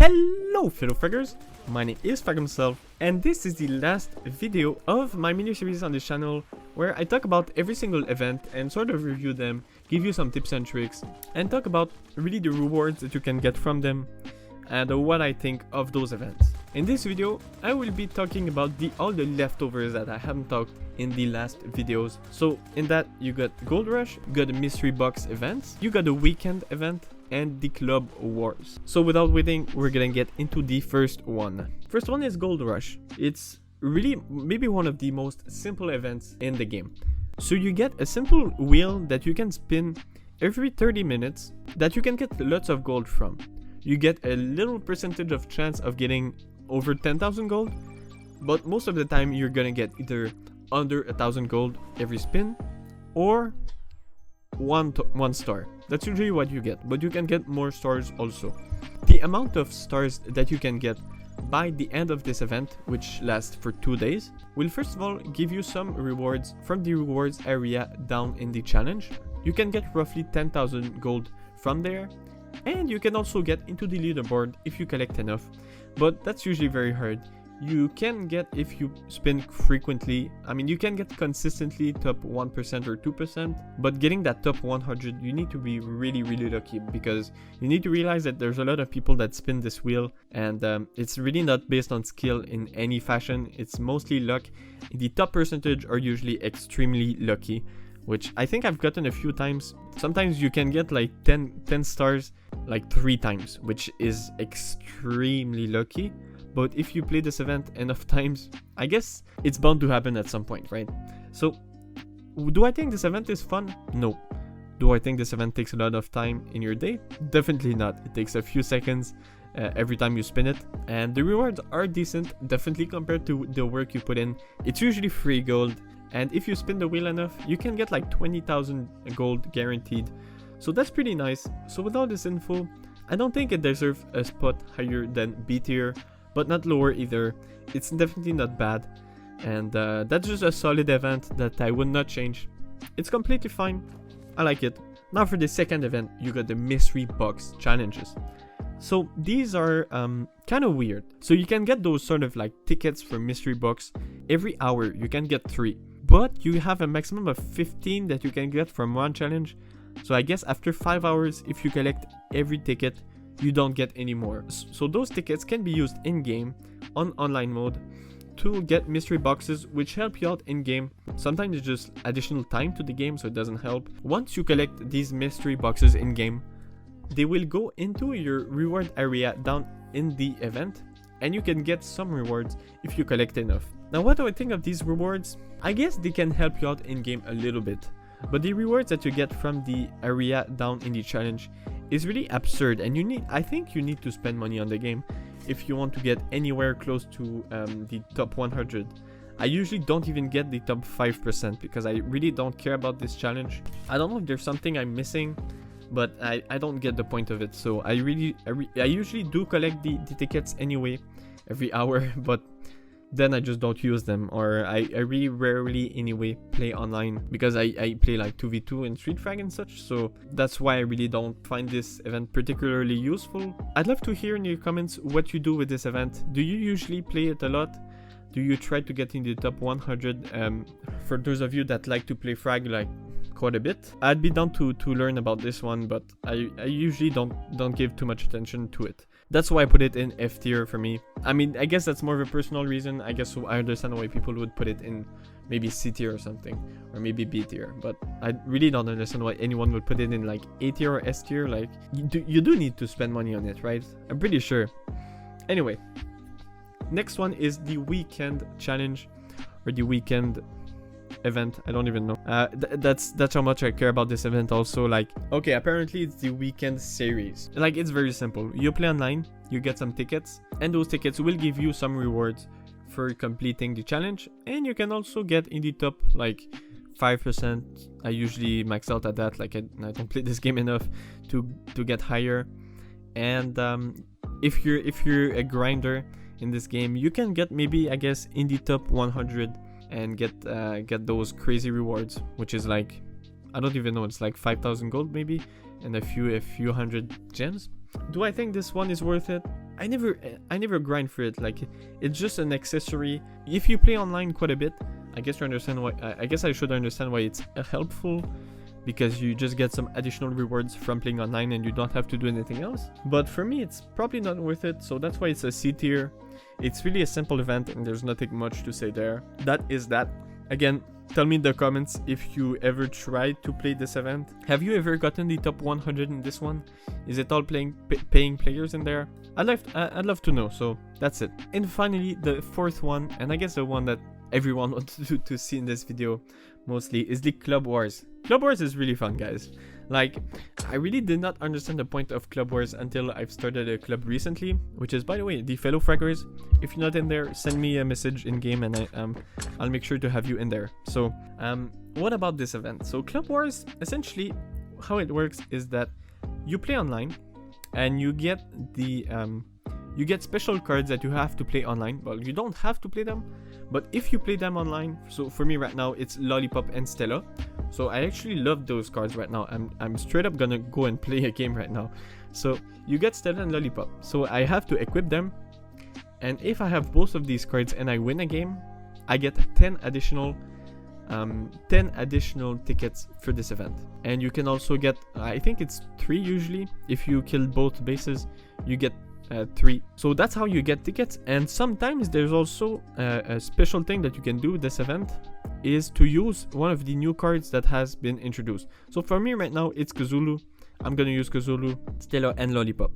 Hello fellow fraggers, my name is Frag himself, and this is the last video of my mini series on this channel where I talk about every single event and sort of review them, give you some tips and tricks, and talk about really the rewards that you can get from them and what I think of those events. In this video, I will be talking about all the leftovers that I haven't talked in the last videos. So in that, you got Gold Rush, you got the mystery box events, you got the weekend event, and the club wars. So without waiting, we're gonna get into the first one. First one is Gold Rush. It's really maybe one of the most simple events in the game. So you get a simple wheel that you can spin every 30 minutes that you can get lots of gold from. You get a little percentage of chance of getting over 10,000 gold, but most of the time you're gonna get either under 1,000 gold every spin or one star. That's usually what you get, but you can get more stars also. The amount of stars that you can get by the end of this event, which lasts for 2 days, will first of all give you some rewards from the rewards area down in the challenge. You can get roughly 10,000 gold from there, and you can also get into the leaderboard if you collect enough, but that's usually very hard. You can get, if you spin frequently, I mean you can get consistently top 1% or 2%, but getting that top 100 you need to be really lucky, because you need to realize that there's a lot of people that spin this wheel, and it's really not based on skill in any fashion, it's mostly luck. The top percentage are usually extremely lucky, which I think I've gotten a few times. Sometimes you can get like 10 stars like 3 times, which is extremely lucky. But if you play this event enough times, I guess it's bound to happen at some point, right? So, do I think this event is fun? No. Do I think this event takes a lot of time in your day? Definitely not. It takes a few seconds every time you spin it. And the rewards are decent, definitely compared to the work you put in. It's usually free gold. And if you spin the wheel enough, you can get like 20,000 gold guaranteed. So that's pretty nice. So with all this info, I don't think it deserves a spot higher than B tier, but not lower either. It's definitely not bad, and that's just a solid event that I would not change. It's completely fine. I like it. Now for the second event, you got the mystery box challenges. So these are kind of weird. So you can get those sort of like tickets for mystery box every hour. You can get 3, but you have a maximum of 15 that you can get from one challenge. So I guess after 5 hours, if you collect every ticket, you don't get any more. So those tickets can be used in-game on online mode to get mystery boxes, which help you out in-game. Sometimes it's just additional time to the game, so it doesn't help. Once you collect these mystery boxes in-game, they will go into your reward area down in the event, and you can get some rewards if you collect enough. Now what do I think of these rewards? I guess they can help you out in-game a little bit, but the rewards that you get from the area down in the challenge is really absurd, and I think you need to spend money on the game if you want to get anywhere close to the top 100. I usually don't even get the top 5% because I really don't care about this challenge. I don't know if there's something I'm missing, but I don't get the point of it. So I usually do collect the tickets anyway every hour, but then I just don't use them, or I really rarely anyway play online because I play like 2v2 in Street Frag and such, so that's why I really don't find this event particularly useful. I'd love to hear in your comments what you do with this event. Do you usually play it a lot? Do you try to get in the top 100? For those of you that like to play Frag like quite a bit, I'd be down to learn about this one, but I usually don't give too much attention to it. That's why I put it in F tier for me. I mean, I guess that's more of a personal reason. I guess I understand why people would put it in maybe C tier or something, or maybe B tier, but I really don't understand why anyone would put it in like A tier or S tier. Like, you do need to spend money on it, right? I'm pretty sure. Anyway, next one is the weekend challenge, or the weekend event. I don't even know. That's how much I care about this event also. Like, okay, apparently it's the weekend series. Like, it's very simple. You play online, you get some tickets, and those tickets will give you some rewards for completing the challenge, and you can also get in the top like 5%. I usually max out at that. Like, I don't play this game enough to get higher. And if you're a grinder in this game, you can get maybe, I guess, in the top 100 and get those crazy rewards, which is like, I don't even know, it's like 5,000 gold maybe, and a few hundred gems. Do I think this one is worth it? I never grind for it. Like, it's just an accessory. If you play online quite a bit, I guess you understand why. I guess I should understand why it's helpful, because you just get some additional rewards from playing online and you don't have to do anything else. But for me, it's probably not worth it, so that's why it's a C tier. It's really a simple event and there's nothing much to say there. That is that. Again, tell me in the comments if you ever tried to play this event. Have you ever gotten the top 100 in this one? Is it all paying players in there? I'd love to know, so that's it. And finally, the fourth one, and I guess the one that everyone wants to see in this video mostly, is the Club Wars. Club Wars is really fun, guys. Like, I really did not understand the point of Club Wars until I've started a club recently, which is, by the way, the fellow fraggers. If you're not in there, send me a message in game and I'll make sure to have you in there. So what about this event? So Club Wars, essentially how it works is that you play online and you get the you get special cards that you have to play online. Well, you don't have to play them, but if you play them online, so for me right now it's Lollipop and Stella. So I actually love those cards right now. I'm straight up gonna go and play a game right now. So you get Stella and Lollipop. So I have to equip them. And if I have both of these cards and I win a game, I get 10 additional tickets for this event. And you can also get, I think it's 3 usually. If you kill both bases, you get 3. So that's how you get tickets. And sometimes there's also a special thing that you can do with this event, is to use one of the new cards that has been introduced. So for me right now, it's Cthulhu. I'm gonna use Cthulhu, Stella, and Lollipop.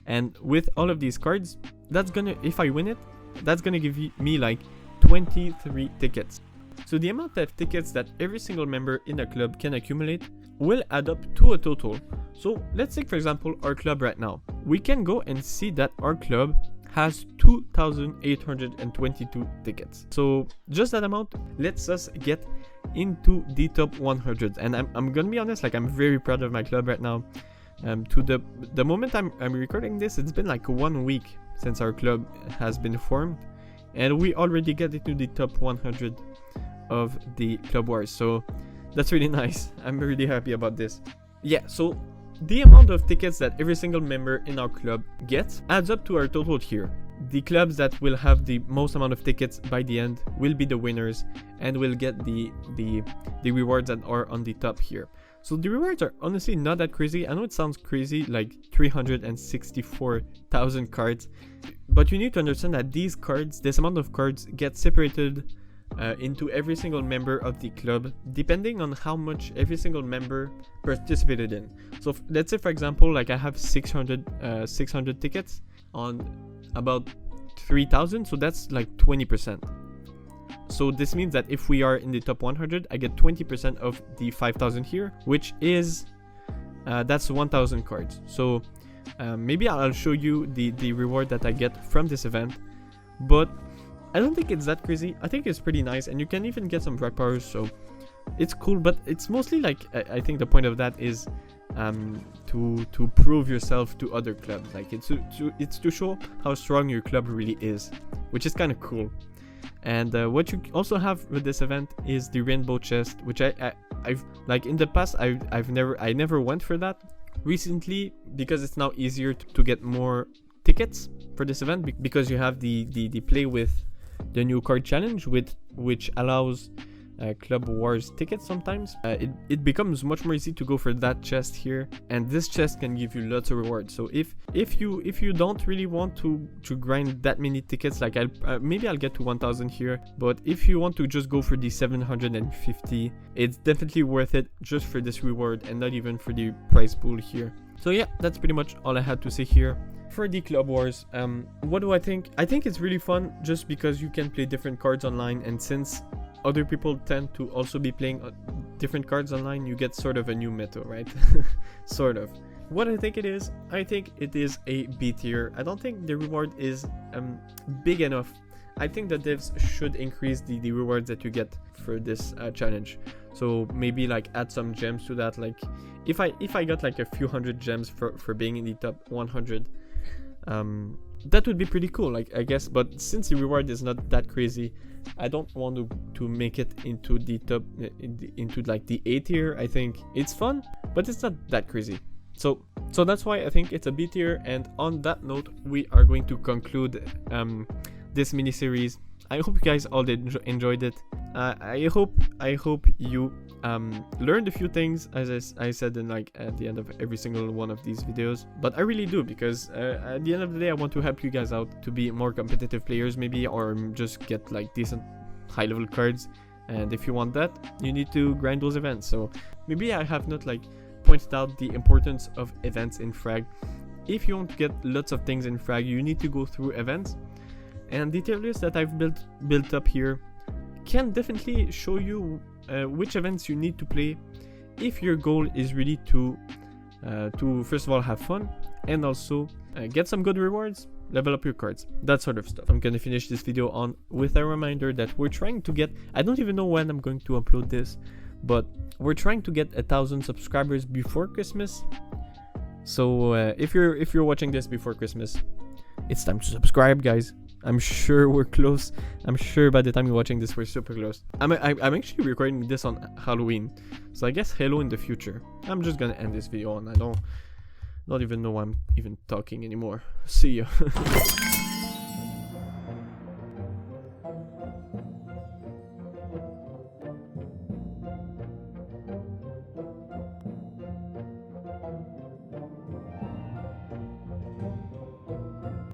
And with all of these cards, that's gonna, if I win it, that's gonna give me like 23 tickets. So the amount of tickets that every single member in a club can accumulate will add up to a total. So let's take, for example, our club right now. We can go and see that our club has 2,822 tickets. So just that amount lets us get into the top 100. And I'm gonna be honest, like, I'm very proud of my club right now. To the moment I'm recording this, it's been like 1 week since our club has been formed, and we already get into the top 100 of the Club Wars. So that's really nice. I'm really happy about this. Yeah, so the amount of tickets that every single member in our club gets adds up to our total here. The clubs that will have the most amount of tickets by the end will be the winners and will get the rewards that are on the top here. So the rewards are honestly not that crazy. I know it sounds crazy, like 364,000 cards, but you need to understand that these cards, this amount of cards, get separated into every single member of the club, depending on how much every single member participated in. So let's say, for example, like I have 600 tickets on about 3,000, so that's like 20%. So this means that if we are in the top 100, I get 20% of the 5,000 here, which is that's 1,000 cards. So maybe I'll show you the reward that I get from this event, but I don't think it's that crazy. I think it's pretty nice, and you can even get some frag powers, so it's cool. But it's mostly like, I think the point of that is to prove yourself to other clubs. Like it's to show how strong your club really is, which is kind of cool. And what you also have with this event is the rainbow chest, which I've like in the past I never went for that. Recently, because it's now easier to get more tickets for this event, because you have the play with the new card challenge, which allows Club Wars tickets sometimes. It becomes much more easy to go for that chest here, and this chest can give you lots of rewards. So if you don't really want to grind that many tickets, like maybe I'll get to 1,000 here, but if you want to just go for the 750, it's definitely worth it just for this reward and not even for the prize pool here. So yeah, that's pretty much all I had to say here for the Club Wars. What do I think? I think it's really fun just because you can play different cards online, and since other people tend to also be playing different cards online, you get sort of a new meta, right? Sort of. What I think it is a B tier. I don't think the reward is big enough. I think the devs should increase the rewards that you get for this challenge. So maybe like add some gems to that. Like if I got like a few hundred gems for being in the top 100, that would be pretty cool, like I guess. But since the reward is not that crazy, I don't want to make it into the top, into like the A tier. I think it's fun, but it's not that crazy. So that's why I think it's a B tier, and on that note, we are going to conclude this mini series. I hope you guys all did enjoyed it. I hope you learned a few things, as I said in like at the end of every single one of these videos. But I really do, because at the end of the day, I want to help you guys out to be more competitive players, maybe, or just get like decent high-level cards. And if you want that, you need to grind those events. So maybe I have not like pointed out the importance of events in Frag. If you want to get lots of things in Frag, you need to go through events. And the tier list that I've built up here can definitely show you which events you need to play if your goal is really to first of all have fun, and also get some good rewards, level up your cards, that sort of stuff. I'm gonna finish this video on with a reminder that we're trying to get, I don't even know when I'm going to upload this, but we're trying to get 1,000 subscribers before Christmas. So if you're watching this before Christmas, it's time to subscribe, guys. I'm sure we're close. I'm sure by the time you're watching this, we're super close. I'm actually recording this on Halloween, so I guess Halo in the future. I'm just gonna end this video, and I don't even know why I'm even talking anymore. See ya.